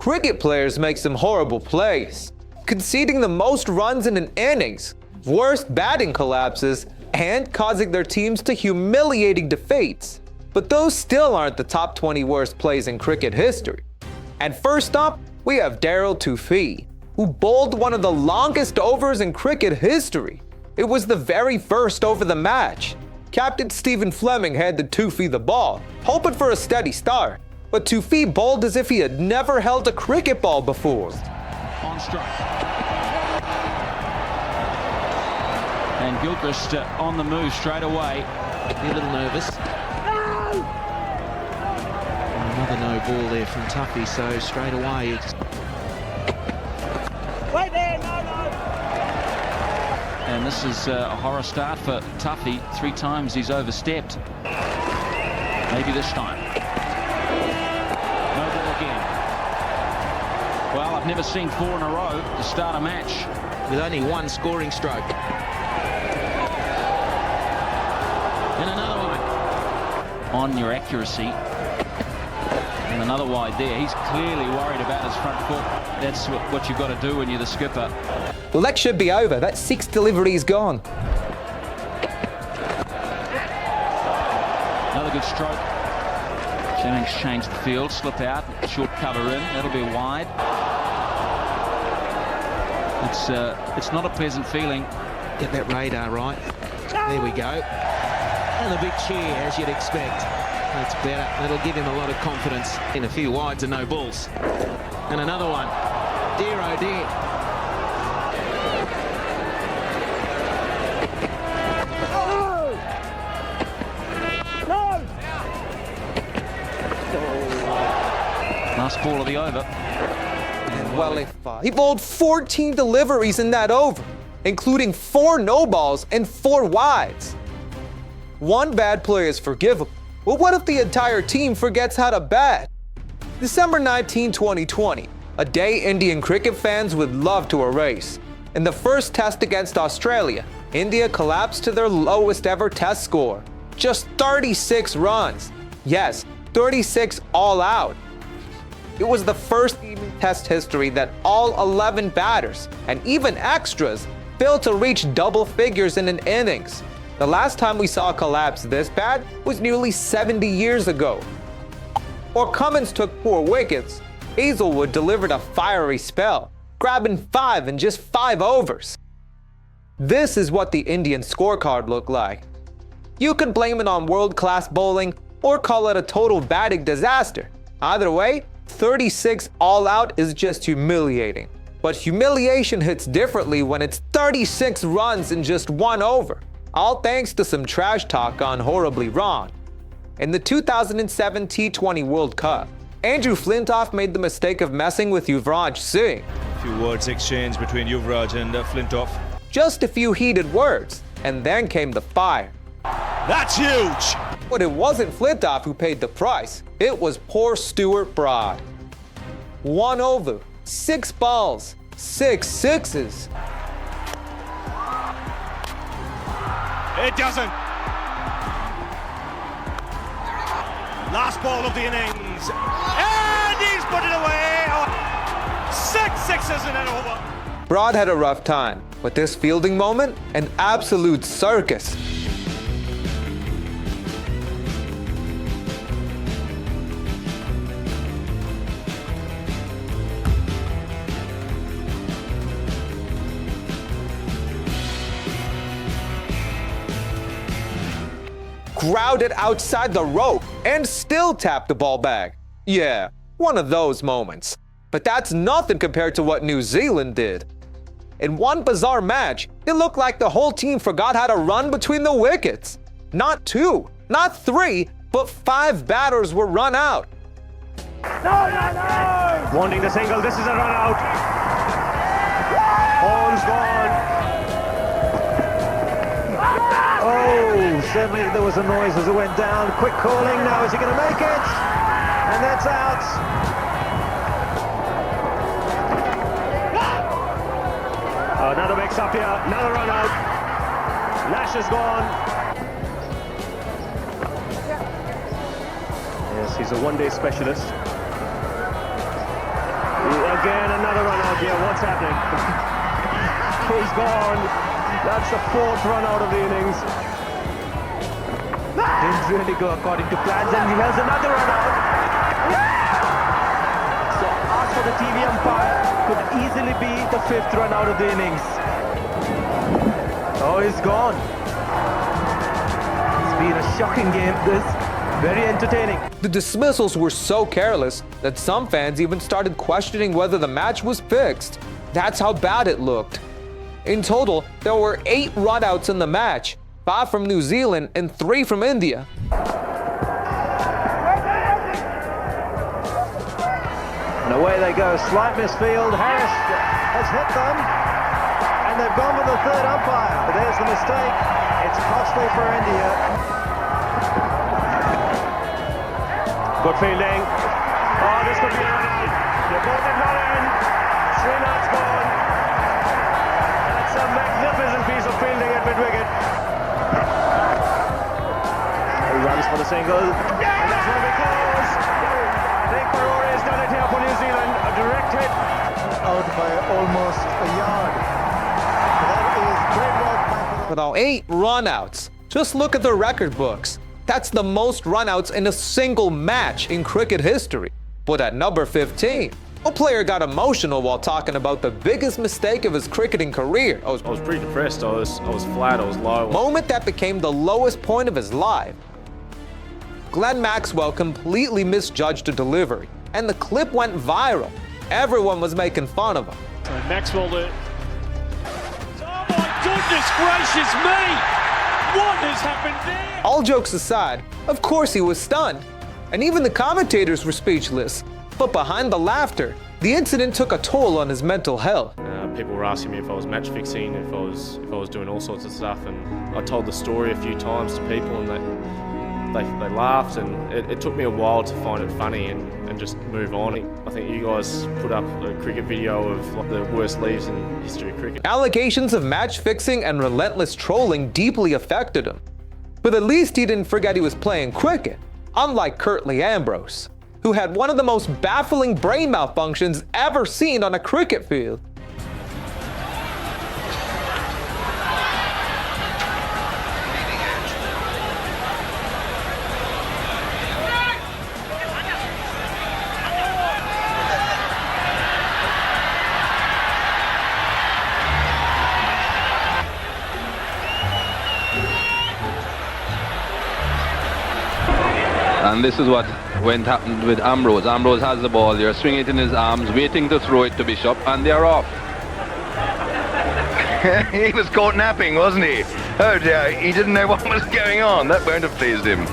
cricket players make some horrible plays, conceding the most runs in an innings, worst batting collapses, and causing their teams to humiliating defeats. But those still aren't the top 20 worst plays in cricket history. And first up, we have Tuffey, who bowled one of the longest overs in cricket history. It was the very first over the match. Captain Stephen Fleming handed Tuffey the ball, hoping for a steady start. But Tuffey bowled as if he had never held a cricket ball before. On strike. And Gilchrist on the move straight away. A little nervous. Another no ball there from Tuffey, so straight away it's... Wait there, no. And this is a horror start for Tuffey. 3 times he's overstepped. Maybe this time. No ball again. Well, I've never seen 4 in a row to start a match. With only 1 scoring stroke. And another one. On your accuracy. And another wide there. He's clearly worried about his front foot. That's what you've got to do when you're the skipper. Well, that should be over. That 6th delivery is gone. Another good stroke. Jennings changed the field, slip out, short cover in. That'll be wide. It's not a pleasant feeling. Get that radar right. There we go. And a big cheer, as you'd expect. That's better. That'll give him a lot of confidence. In a few wides and no balls. And another one. Dear oh dear. Last ball of the over. Well, he bowled 14 deliveries in that over, including 4 no balls and 4 wides. One bad play is forgivable, but what if the entire team forgets how to bat? December 19, 2020, a day Indian cricket fans would love to erase. In the first test against Australia, India collapsed to their lowest ever test score, just 36 runs. Yes, 36 all out. It was the first team in Test history that all 11 batters, and even extras, failed to reach double figures in an innings. The last time we saw a collapse this bad was nearly 70 years ago. Or Cummins took 4 wickets. Hazelwood delivered a fiery spell, grabbing 5 in just 5 overs. This is what the Indian scorecard looked like. You could blame it on world-class bowling or call it a total batting disaster. Either way, 36 all out is just humiliating. But humiliation hits differently when it's 36 runs in just 1 over. All thanks to some trash talk gone horribly wrong. In the 2007 T20 World Cup, Andrew Flintoff made the mistake of messing with Yuvraj Singh. A few words exchanged between Yuvraj and Flintoff. Just a few heated words, and then came the fire. That's huge! But it wasn't Flintoff who paid the price. It was poor Stuart Broad. 1 over, 6 balls, 6 sixes. It doesn't. Last ball of the innings. And he's put it away. 6 sixes in an over. Broad had a rough time, but this fielding moment, an absolute circus. Grounded outside the rope and still tapped the ball back. Yeah, one of those moments. But that's nothing compared to what New Zealand did. In one bizarre match, it looked like the whole team forgot how to run between the wickets. Not 2, not 3, but 5 batters were run out. No! Wanting the single, this is a run out. Ball's gone. Oh, certainly there was a noise as it went down. Quick calling, now is he going to make it? And that's out. Oh, another mix-up here, another run out. Nash is gone. Yes, he's a one-day specialist. again, another run out here. What's happening? He's gone. That's the fourth run out of the innings. Didn't really go according to plans, and he has another run out. So ask for the TV umpire, could easily be the fifth run out of the innings. Oh, he's gone. It's been a shocking game, this. Very entertaining. The dismissals were so careless that some fans even started questioning whether the match was fixed. That's how bad it looked. In total, there were 8 runouts in the match, 5 from New Zealand and 3 from India. And away they go, slight misfield. Harris has hit them, and they've gone with the third umpire. There's the mistake. It's costly for India. Good fielding. Oh, this could be a run out. The ball did not end. Srinath's gone. That's a magnificent piece of fielding at mid-wicket. He runs for the single. And that's going to be close. I think Parore has done it here for New Zealand. A direct hit. Out by almost a yard. That is great work by With all 8 runouts, just look at the record books. That's the most runouts in a single match in cricket history. But at number 15, a player got emotional while talking about the biggest mistake of his cricketing career. I was pretty depressed. I was flat. I was low. Moment that became the lowest point of his life. Glenn Maxwell completely misjudged the delivery, and the clip went viral. Everyone was making fun of him. So Maxwell to... Oh my goodness gracious me! What has happened there? All jokes aside, of course he was stunned, and even the commentators were speechless. But behind the laughter, the incident took a toll on his mental health. People were asking me if I was match fixing, if I was doing all sorts of stuff, and I told the story a few times to people, and they laughed, and it took me a while to find it funny and just move on. I think you guys put up a cricket video of like the worst leaves in history of cricket. Allegations of match fixing and relentless trolling deeply affected him. But at least he didn't forget he was playing cricket, unlike Curtly Ambrose, who had one of the most baffling brain malfunctions ever seen on a cricket field. And this is what happened with Ambrose. Ambrose has the ball, you're swinging it in his arms, waiting to throw it to Bishop, and they're off. He was caught napping, wasn't he? Oh dear, he didn't know what was going on. That won't have pleased him.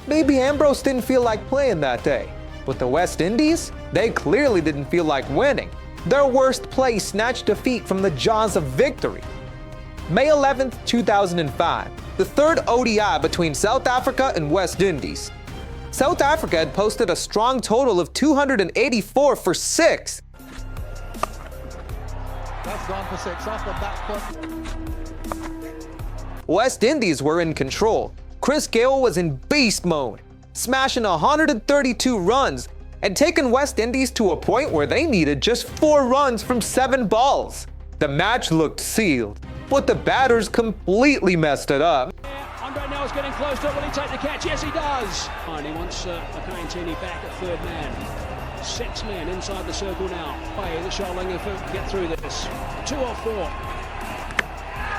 Maybe Ambrose didn't feel like playing that day. But the West Indies? They clearly didn't feel like winning. Their worst play snatched defeat from the jaws of victory. May 11th, 2005, the third ODI between South Africa and West Indies. South Africa had posted a strong total of 284 for 6. That's gone for 6 off the back foot. West Indies were in control. Chris Gayle was in beast mode, smashing 132 runs and taking West Indies to a point where they needed just 4 runs from 7 balls. The match looked sealed, but the batters completely messed it up. Andre now is getting close to it. Will he take the catch? Yes, he does. And he wants Makayantini back at third man. 6 men inside the circle now. Bay, the Sholinga to get through this. 2 or 4.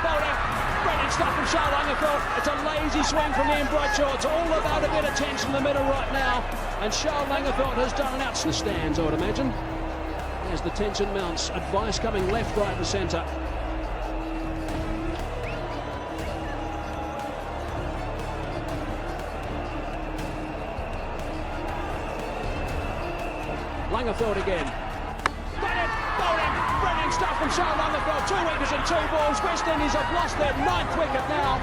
Bowling. Brilliant stuff from Sholinga. It's a lazy swing from Ian Bradshaw. It's all about a bit of tension in the middle right now. And Sholinga has done an out in the stands, I would imagine. As the tension mounts. Advice coming left, right and centre. Langerfeld again. Brilliant stuff from Charles Langerfeld. 2 wickets and 2 balls. West Indies have lost their 9th wicket now.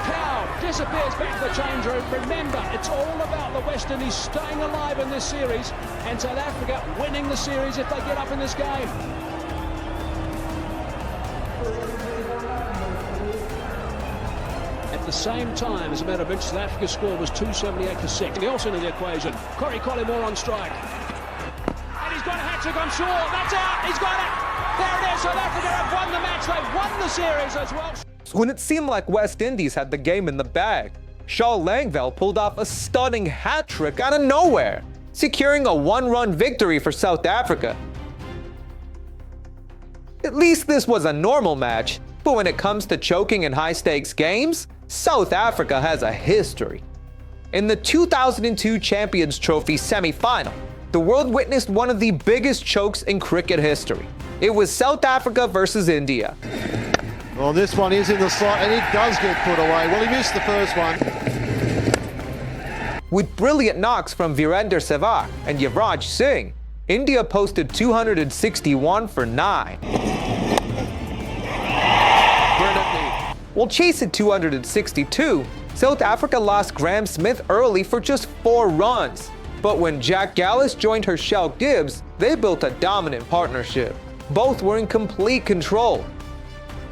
Cow disappears back to the change room. Remember, it's all about the West Indies staying alive in this series and South Africa winning the series if they get up in this game. At the same time, as a matter of interest, South Africa's score was 278 for 6. Nelson in the equation. Corey Collymore on strike. And he's got a hat-trick, I'm sure. That's out. He's got it. There it is. South Africa have won the match. They've won the series as well. When it seemed like West Indies had the game in the bag, Shaw Langveld pulled off a stunning hat-trick out of nowhere, securing a one-run victory for South Africa. At least this was a normal match, but when it comes to choking in high-stakes games, South Africa has a history. In the 2002 Champions Trophy semi-final, the world witnessed one of the biggest chokes in cricket history. It was South Africa versus India. Well, this one is in the slot, and it does get put away. Well, he missed the first one. With brilliant knocks from Virender Sehwag and Yuvraj Singh, India posted 261 for 9. While chasing 262, South Africa lost Graham Smith early for just 4 runs. But when Jack Gallis joined Herschel Gibbs, they built a dominant partnership. Both were in complete control.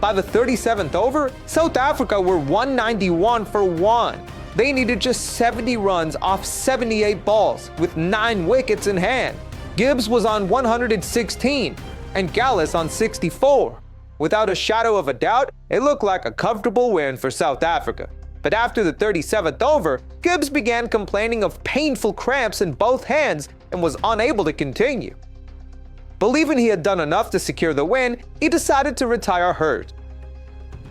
By the 37th over, South Africa were 191 for 1. They needed just 70 runs off 78 balls with 9 wickets in hand. Gibbs was on 116 and Gallis on 64. Without a shadow of a doubt, it looked like a comfortable win for South Africa. But after the 37th over, Gibbs began complaining of painful cramps in both hands and was unable to continue. Believing he had done enough to secure the win, he decided to retire hurt.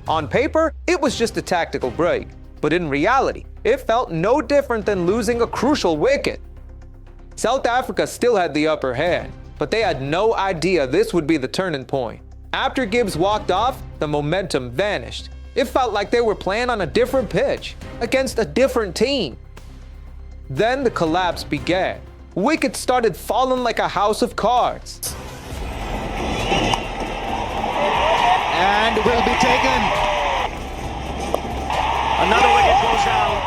On paper, it was just a tactical break, but in reality, it felt no different than losing a crucial wicket. South Africa still had the upper hand, but they had no idea this would be the turning point. After Gibbs walked off, the momentum vanished. It felt like they were playing on a different pitch, against a different team. Then the collapse began. Wickets started falling like a house of cards. And will be taken. Another wicket goes down.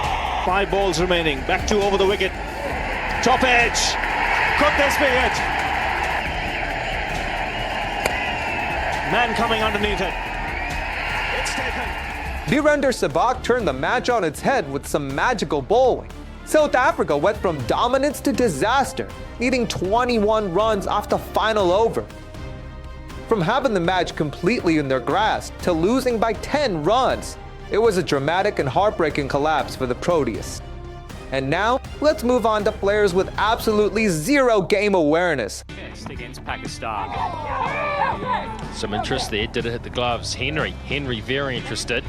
5 balls remaining. Back 2 over the wicket. Top edge. Could this be it? Man coming underneath it. It's taken. Virender Sehwag turned the match on its head with some magical bowling. South Africa went from dominance to disaster, needing 21 runs off the final over. From having the match completely in their grasp to losing by 10 runs, it was a dramatic and heartbreaking collapse for the Proteas. And now, let's move on to players with absolutely zero game awareness. Against Pakistan. Some interest there, did it hit the gloves? Henry very interested.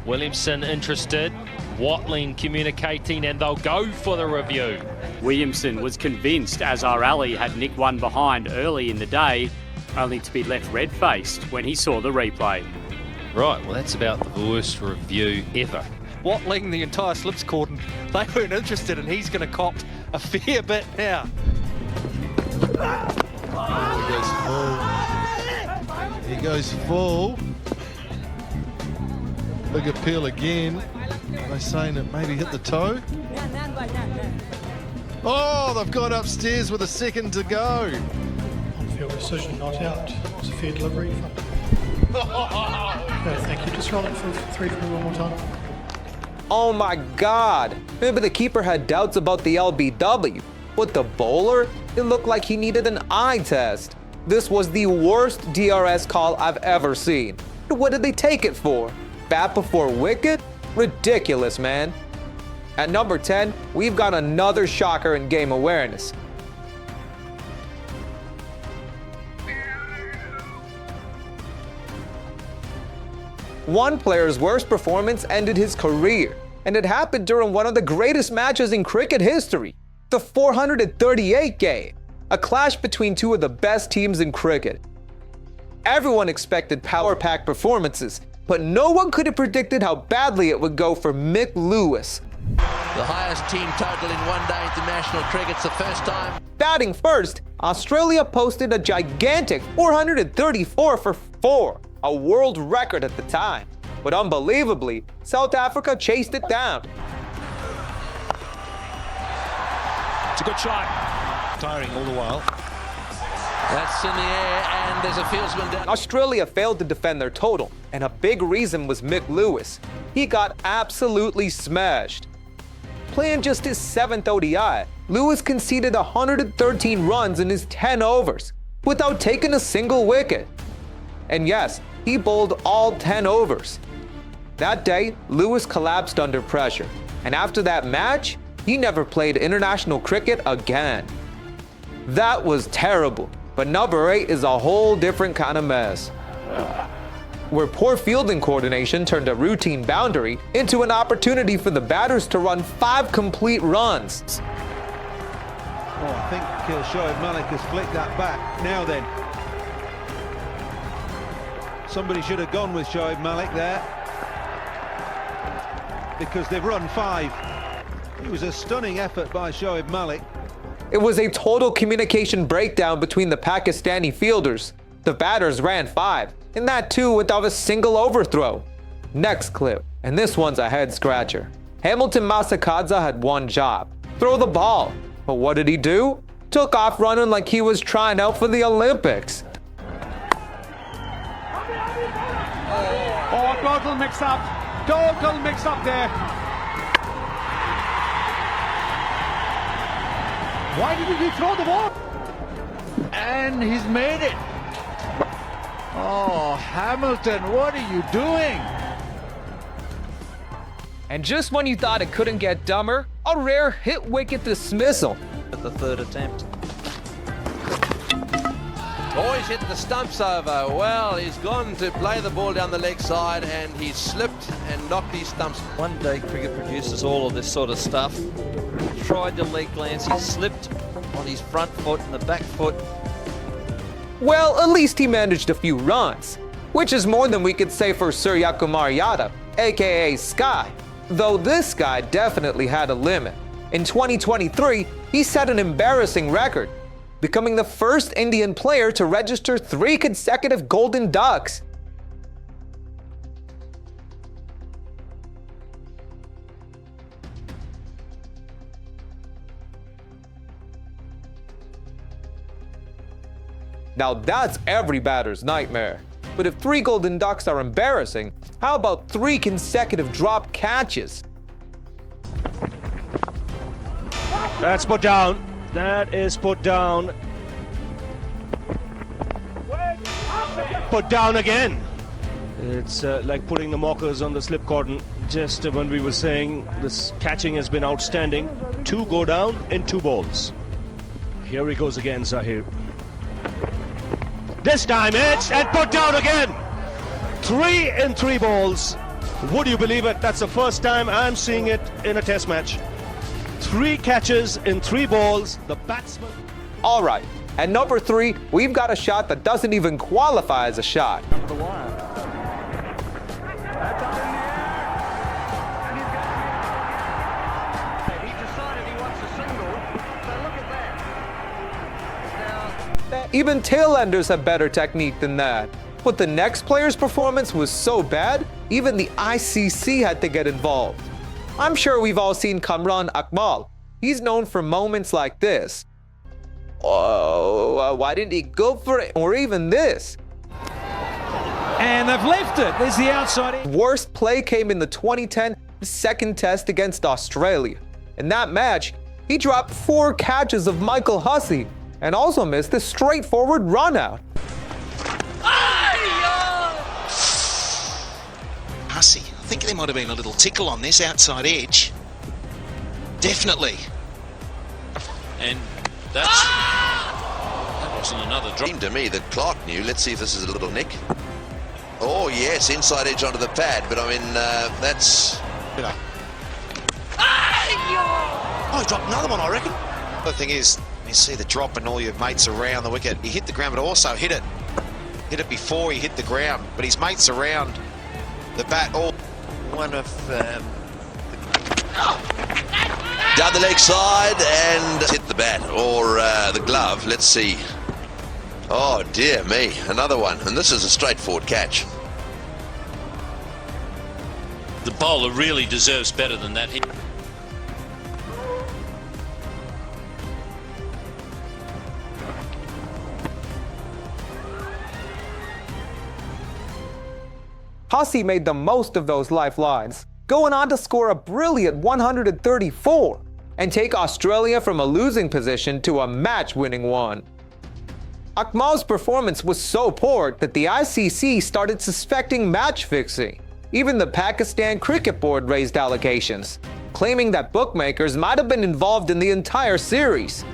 Williamson interested. Watling communicating, and they'll go for the review. Williamson was convinced Azhar Ali had nicked one behind early in the day, only to be left red-faced when he saw the replay. Right, well that's about the worst review ever. Watling the entire slips cordon, they weren't interested, and he's going to cop a fair bit now. He goes full. Big appeal again. They're saying it maybe hit the toe. Oh, they've gone upstairs with a second to go. On-field decision, not out. It's a fair delivery. Thank you. Just roll it for 3 for one more time. Oh my God! Maybe the keeper had doubts about the LBW, but the bowler, it looked like he needed an eye test. This was the worst DRS call I've ever seen. What did they take it for? Bat before wicket? Ridiculous, man. At number 10, we've got another shocker in game awareness. One player's worst performance ended his career, and it happened during one of the greatest matches in cricket history, the 438 game, a clash between 2 of the best teams in cricket. Everyone expected power-packed performances, but no one could have predicted how badly it would go for Mick Lewis. The highest team total in one-day international cricket's the first time. Batting first, Australia posted a gigantic 434 for 4, a world record at the time. But unbelievably, South Africa chased it down. It's a good shot. Tiring all the while. That's in the air, and there's a fieldsman down. Australia failed to defend their total, and a big reason was Mick Lewis. He got absolutely smashed. Playing just his 7th ODI, Lewis conceded 113 runs in his 10 overs without taking a single wicket. And yes, he bowled all 10 overs. That day, Lewis collapsed under pressure, and after that match, he never played international cricket again. That was terrible, but number 8 is a whole different kind of mess. Where poor fielding coordination turned a routine boundary into an opportunity for the batters to run 5 complete runs. Oh, I think Shoaib Malik has flicked that back. Now then. Somebody should have gone with Shoaib Malik there, because they've run 5. It was a stunning effort by Shoaib Malik. It was a total communication breakdown between the Pakistani fielders. The batters ran 5, and that too without a single overthrow. Next clip, and this one's a head scratcher. Hamilton Masakadza had one job: throw the ball. But what did he do? Took off running like he was trying out for the Olympics. Oh, total mix up. Total mix up there. Why didn't he throw the ball? And he's made it. Oh, Hamilton, what are you doing? And just when you thought it couldn't get dumber, a rare hit wicket dismissal. At the third attempt. Oh, he's hit the stumps over. Well, he's gone to play the ball down the leg side and he's slipped and knocked these stumps. One day cricket produces all of this sort of stuff. Tried to leg glance, he slipped on his front foot and the back foot. Well, at least he managed a few runs, which is more than we could say for Surya Kumar Yadav, aka Sky. Though this guy definitely had a limit. In 2023, he set an embarrassing record, becoming the first Indian player to register 3 consecutive Golden Ducks. Now that's every batter's nightmare. But if 3 Golden Ducks are embarrassing, how about 3 consecutive drop catches? That's put down. That is put down. Put down again. It's like putting the mockers on the slip cordon. Just when we were saying this catching has been outstanding. 2 go down in 2 balls. Here he goes again, Zahir. This time it's and put down again. 3 in 3 balls. Would you believe it? That's the first time I'm seeing it in a test match. 3 catches in 3 balls. The batsman. All right, at number 3, we've got a shot that doesn't even qualify as a shot. Even tailenders have better technique than that. But the next player's performance was so bad, even the ICC had to get involved. I'm sure we've all seen Kamran Akmal. He's known for moments like this. Oh, why didn't he go for it? Or even this. And they've left it. There's the outside. Worst play came in the 2010 second test against Australia. In that match, he dropped 4 catches of Michael Hussey and also missed a straightforward run out. Hussey, I think there might have been a little tickle on this outside edge. Definitely. And that wasn't another drop. Seemed to me that Clark knew. Let's see if this is a little nick. Oh yes, inside edge onto the pad, but I mean that's. Oh, he dropped another one, I reckon. The thing is, you see the drop and all your mates around the wicket. He hit the ground, but also hit it. Hit it before he hit the ground, but his mates around the bat all. One of down the leg side and hit the bat or the glove. Let's see. Oh dear me, another one, and this is a straightforward catch. The bowler really deserves better than that. Hussey made the most of those lifelines, going on to score a brilliant 134. and take Australia from a losing position to a match-winning one. Akmal's performance was so poor that the ICC started suspecting match fixing. Even the Pakistan Cricket Board raised allegations, claiming that bookmakers might have been involved in the entire series.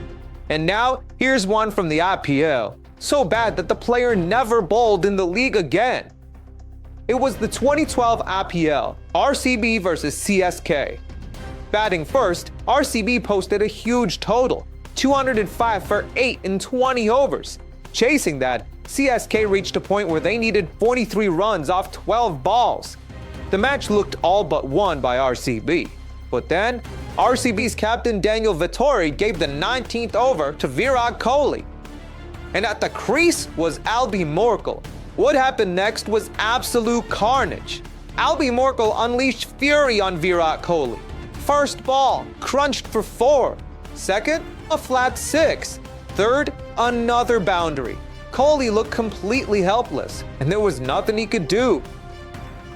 And now, here's one from the IPL, so bad that the player never bowled in the league again. It was the 2012 IPL, RCB versus CSK. Batting first, RCB posted a huge total, 205 for 8 in 20 overs. Chasing that, CSK reached a point where they needed 43 runs off 12 balls. The match looked all but won by RCB. But then, RCB's captain Daniel Vettori gave the 19th over to Virat Kohli. And at the crease was Albie Morkel. What happened next was absolute carnage. Albie Morkel unleashed fury on Virat Kohli. First ball, crunched for 4. Second, a flat 6. Third, another boundary. Kohli looked completely helpless, and there was nothing he could do.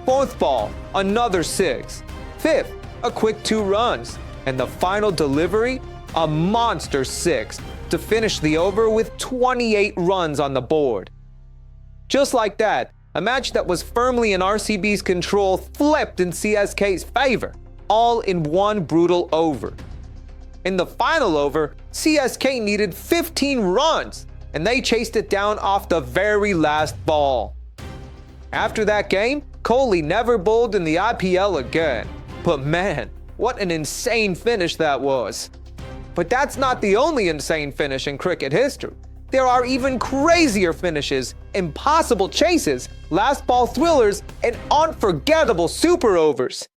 Fourth ball, another 6. Fifth, a quick 2 runs. And the final delivery, a monster 6, to finish the over with 28 runs on the board. Just like that, a match that was firmly in RCB's control flipped in CSK's favor, all in one brutal over. In the final over, CSK needed 15 runs, and they chased it down off the very last ball. After that game, Kohli never bowled in the IPL again. But man, what an insane finish that was. But that's not the only insane finish in cricket history. There are even crazier finishes, impossible chases, last ball thrillers, and unforgettable super overs.